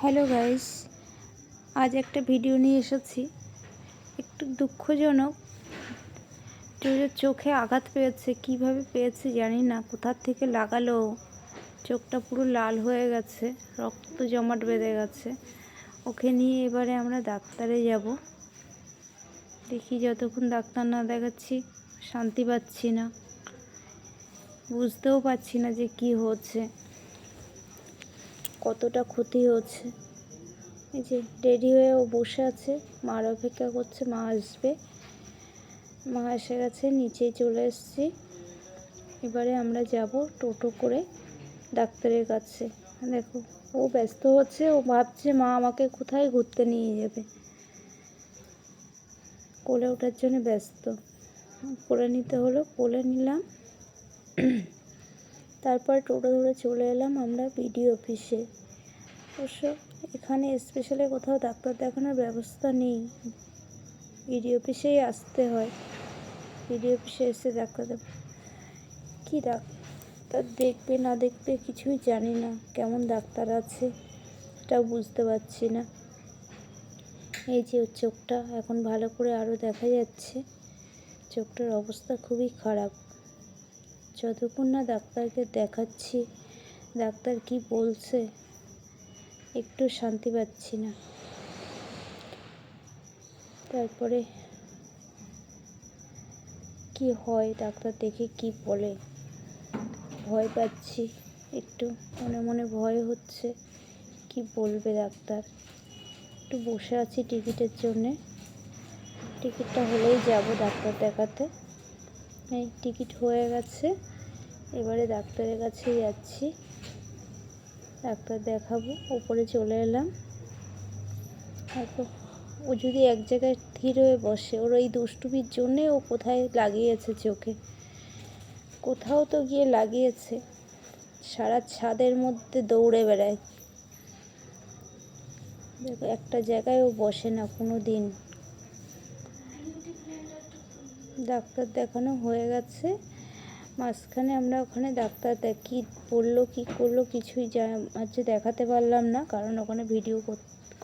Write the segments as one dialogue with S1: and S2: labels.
S1: Hello guys, আজ একটা video নিয়ে এসেছি। একটু দুঃখজনক, জোরের চোখে আঘাত পেয়েছে। কিভাবে পেয়েছে জানি না, কোথার থেকে লাগালো। চোখটা পুরো লাল হয়ে গেছে, রক্ত জমাট বেঁধে গেছে। ওকে নিয়ে এবারে আমরা ডাক্তারে যাব। দেখি, যতক্ষণ ডাক্তার না দেখাচ্ছি শান্তি পাচ্ছি না, বুঝতেও পারছি না যে কি হচ্ছে, কতটা ক্ষতি হচ্ছে। এই যে রেডি হয়ে ও বসে আছে, মার অপেক্ষা করছে। মা আসবে, মা এসে গেছে, নিচেই চলে এসেছি। এবারে আমরা যাব টোটো করে ডাক্তারের কাছে। দেখো, ও ব্যস্ত হচ্ছে, ও ভাবছে মা আমাকে কোথায় ঘুরতে নিয়ে যাবে। কোলে ওঠার জন্য ব্যস্ত। কোলে নিতে হলো, কোলে নিলাম। তারপর টোটো ধরে চলে এলাম আমরা বিডিও অফিসে। অবশ্য এখানে স্পেশালি কোথাও ডাক্তার দেখানোর ব্যবস্থা নেই, বিডিও অফিসেই আসতে হয়। বিডিও অফিসে এসে ডাক্তার কী ডাক্তার দেখবে না দেখবে কিছুই জানি না, কেমন ডাক্তার আছে এটাও বুঝতে পারছি না। এই যে ওর চোখটা এখন ভালো করে আরও দেখা যাচ্ছে। চোখটার অবস্থা খুবই খারাপ। যতক্ষণ না ডাক্তারকে দেখাচ্ছি, ডাক্তার কি বলছে একটু শান্তি পাচ্ছি না। তারপরে কি হয়, ডাক্তার দেখে কি বলে, ভয় পাচ্ছি একটু, মনে মনে ভয় হচ্ছে কি বলবে ডাক্তার। একটু বসে আছি টিকিটের জন্যে। টিকিটটা হলেই যাব ডাক্তার দেখাতে। এই টিকিট হয়ে গেছে, এবারে ডাক্তারের কাছে যাচ্ছি, ডাক্তার দেখাবো। উপরে চলে এলাম। ও যদি এক জায়গায় স্থির হয়ে বসে, ওর এই দুষ্টুমির জন্যে ও কোথায় লাগিয়েছে চোখে, কোথাও তো গিয়ে লাগিয়েছে। সারা ছাদের মধ্যে দৌড়ে বেড়ায়। দেখো, একটা জায়গায় ও বসে না কোনো দিন। ডাক্তার দেখানো হয়ে গেছে। মাঝখানে আমরা ওখানে ডাক্তার কী বললো কী করলো কিছুই হচ্ছে দেখাতে পারলাম না, কারণ ওখানে ভিডিও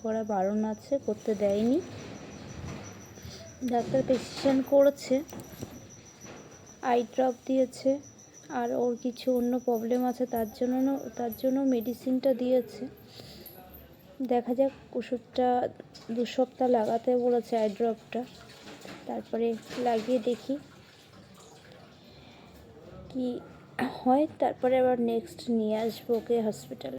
S1: করা বারণ আছে, করতে দেয়নি। ডাক্তার প্রেসক্রিপশন করেছে, আই ড্রপ দিয়েছে, আর ওর কিছু অন্য প্রবলেম আছে, তার জন্য মেডিসিনটা দিয়েছে। দেখা যাক, ওষুধটা 2 সপ্তাহ লাগাতে বলেছে আই ড্রপটা। তারপরে লাগিয়ে দেখি কি হয়, তারপরে আবার নেক্সট নিয়ে আসবো ওকে হসপিটালে।